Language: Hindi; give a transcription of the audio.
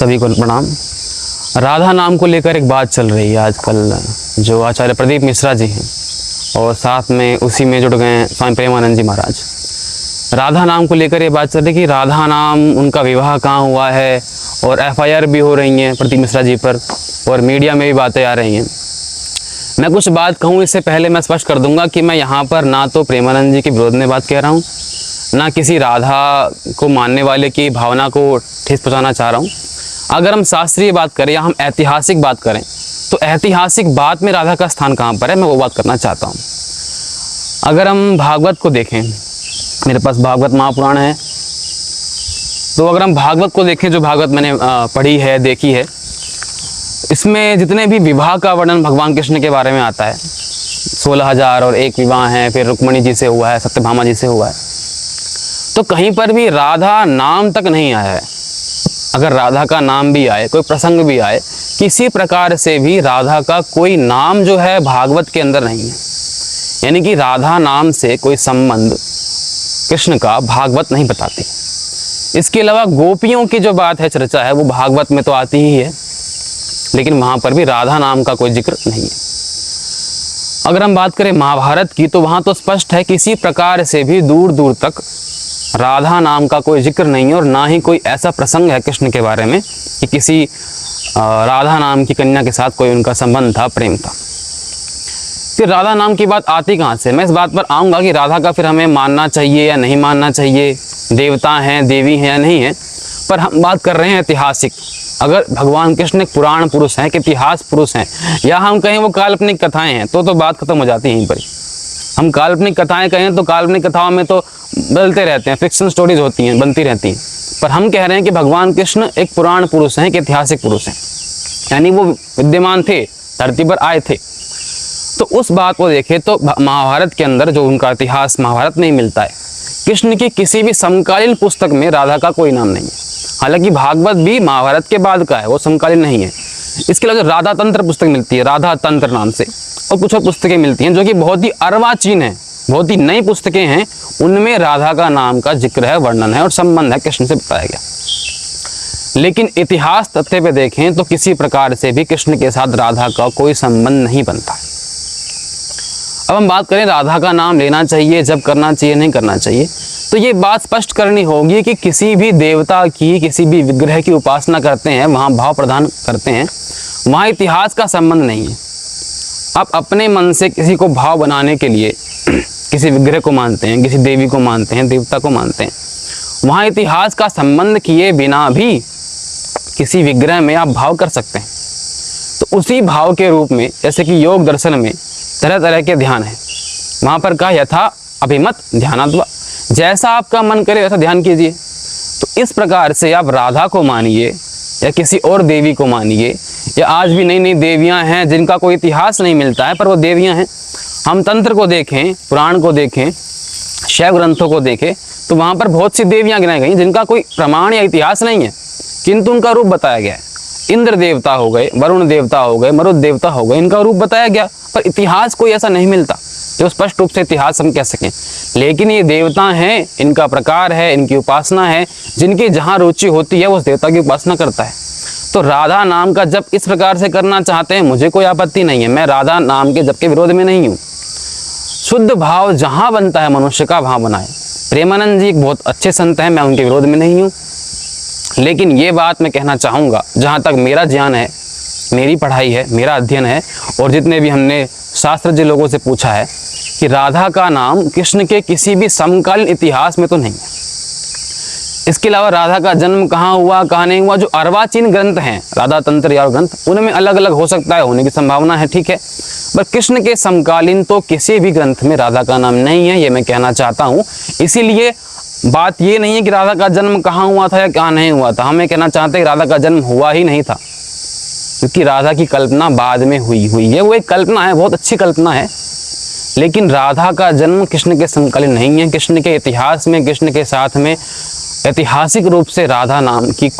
सभी को प्रणाम। राधा नाम को लेकर एक बात चल रही है आजकल, जो आचार्य प्रदीप मिश्रा जी हैं और साथ में उसी में जुड़ गए हैं स्वामी प्रेमानंद जी महाराज। राधा नाम को लेकर ये बात चल रही है कि राधा नाम उनका विवाह कहाँ हुआ है, और FIR भी हो रही हैं प्रदीप मिश्रा जी पर, और मीडिया में भी बातें आ रही हैं। मैं कुछ बात कहूँ इससे पहले मैं स्पष्ट कर दूंगा कि मैं यहाँ पर ना तो प्रेमानंद जी के विरोध में बात कह रहा हूँ, ना किसी राधा को मानने वाले की भावना को ठेस पहुँचाना चाह रहा हूँ। अगर हम शास्त्रीय बात करें या हम ऐतिहासिक बात करें तो ऐतिहासिक बात में राधा का स्थान कहाँ पर है, मैं वो बात करना चाहता हूँ। अगर हम भागवत को देखें, मेरे पास भागवत महापुराण है, तो अगर हम भागवत को देखें, जो भागवत मैंने पढ़ी है, देखी है, इसमें जितने भी विवाह का वर्णन भगवान कृष्ण के बारे में आता है, 16,001 विवाह हैं, फिर रुक्मणी जी से हुआ है, सत्यभामा जी से हुआ है, तो कहीं पर भी राधा नाम तक नहीं आया है। अगर राधा का नाम भी आए, कोई प्रसंग भी आए, किसी प्रकार से भी राधा का कोई नाम जो है भागवत के अंदर नहीं है। यानी कि राधा नाम से कोई संबंध कृष्ण का भागवत नहीं बताती। इसके अलावा गोपियों की जो बात है, चर्चा है, वो भागवत में तो आती ही है, लेकिन वहाँ पर भी राधा नाम का कोई जिक्र नहीं है। अगर हम बात करें महाभारत की, तो वहाँ तो स्पष्ट है, किसी प्रकार से भी दूर दूर तक राधा नाम का कोई जिक्र नहीं है, और ना ही कोई ऐसा प्रसंग है कृष्ण के बारे में कि किसी राधा नाम की कन्या के साथ कोई उनका संबंध था, प्रेम था। फिर राधा नाम की बात आती कहाँ से? मैं इस बात पर आऊँगा कि राधा का फिर हमें मानना चाहिए या नहीं मानना चाहिए, देवता हैं, देवी हैं या नहीं है, पर हम बात कर रहे हैं ऐतिहासिक। अगर भगवान कृष्ण एक पुराण पुरुष हैं, कि इतिहास पुरुष हैं, या हम कहें वो काल्पनिक कथाएं हैं, तो बात खत्म हो जाती है यहीं पर ही। हम काल्पनिक कथाएं कहें तो काल्पनिक कथाओं में तो बदलते रहते हैं, फिक्शन स्टोरीज होती हैं, बनती रहती हैं, पर हम कह रहे हैं कि भगवान कृष्ण एक पुराण पुरुष हैं, एक ऐतिहासिक पुरुष हैं, यानी वो विद्यमान थे, धरती पर आए थे। तो उस बात को देखें तो महाभारत के अंदर जो उनका इतिहास महाभारत में ही मिलता है। कृष्ण की किसी भी समकालीन पुस्तक में राधा का कोई नाम नहीं है। हालांकि भागवत भी महाभारत के बाद का है, वो समकालीन नहीं है। इसके अलावा राधा तंत्र पुस्तक मिलती है, राधा तंत्र नाम से, और कुछ और पुस्तकें मिलती हैं जो कि बहुत ही अर्वाचीन है, बहुत ही नई पुस्तकें हैं, उनमें राधा का नाम का जिक्र है, वर्णन है और संबंध है कृष्ण से बताया गया। लेकिन इतिहास तथ्य पे देखें तो किसी प्रकार से भी कृष्ण के साथ राधा का कोई संबंध नहीं बनता है। अब हम बात करें राधा का नाम लेना चाहिए, जब करना चाहिए, नहीं करना चाहिए, तो ये बात स्पष्ट करनी होगी कि किसी भी देवता की, किसी भी विग्रह की उपासना करते हैं, वहाँ भाव प्रदान करते हैं, वहाँ इतिहास का संबंध नहीं है। आप अपने मन से किसी को भाव बनाने के लिए किसी विग्रह को मानते हैं, किसी देवी को मानते हैं, देवता को मानते हैं, वहाँ इतिहास का संबंध किए बिना भी किसी विग्रह में आप भाव कर सकते हैं। तो उसी भाव के रूप में, जैसे कि योग दर्शन में तरह तरह के ध्यान है, वहाँ पर कहा यथा अभिमत ध्यानाद्वा, जैसा आपका मन करे वैसा ध्यान कीजिए। तो इस प्रकार से आप राधा को मानिए या किसी और देवी को मानिए, या आज भी नई नई देवियां हैं जिनका कोई इतिहास नहीं मिलता है, पर वो देवियां हैं। हम तंत्र को देखें, पुराण को देखें, शैव ग्रंथों को देखें, तो वहाँ पर बहुत सी देवियां गिनाई गई जिनका कोई प्रमाण या इतिहास नहीं है, किंतु उनका रूप बताया गया है। इंद्र देवता हो गए, वरुण देवता हो गए, मरुत देवता हो गए, इनका रूप बताया गया, पर इतिहास कोई ऐसा नहीं मिलता जो स्पष्ट रूप से इतिहास हम कह सकें। लेकिन ये देवता हैं, इनका प्रकार है, इनकी उपासना है, जिनकी जहाँ रुचि होती है वो उस देवता की उपासना करता है। तो राधा नाम का जप इस प्रकार से करना चाहते हैं, मुझे कोई आपत्ति नहीं है, मैं राधा नाम के जप के विरोध में नहीं हूँ। शुद्ध भाव जहाँ बनता है मनुष्य का, वहाँ बनाए। प्रेमानंद जी एक बहुत अच्छे संत हैं, मैं उनके विरोध में नहीं हूँ, लेकिन ये बात मैं कहना चाहूँगा, जहाँ तक मेरा ज्ञान है, मेरी पढ़ाई है, मेरा अध्ययन है, और जितने भी हमने शास्त्रज्ञ लोगों से पूछा है, कि राधा का नाम कृष्ण के किसी भी समकालीन इतिहास में तो नहीं है। इसके अलावा राधा का जन्म कहाँ हुआ, कहाँ नहीं हुआ, जो अर्वाचीन ग्रंथ हैं, राधा तंत्र या ग्रंथ, उनमें अलग अलग हो सकता है, होने की संभावना है, ठीक है, पर कृष्ण के समकालीन तो किसी भी ग्रंथ में राधा का नाम नहीं है, ये मैं कहना चाहता हूँ। इसीलिए बात ये नहीं है कि राधा का जन्म कहाँ हुआ था या कहाँ नहीं हुआ था, हम ये कहना चाहते हैं कि राधा का जन्म हुआ ही नहीं था, क्योंकि राधा की कल्पना बाद में हुई है, वो एक कल्पना है, बहुत अच्छी कल्पना है, लेकिन राधा का जन्म कृष्ण के समकालीन नहीं है। कृष्ण के इतिहास में, कृष्ण के साथ में ऐतिहासिक रूप से राधा नाम की कोई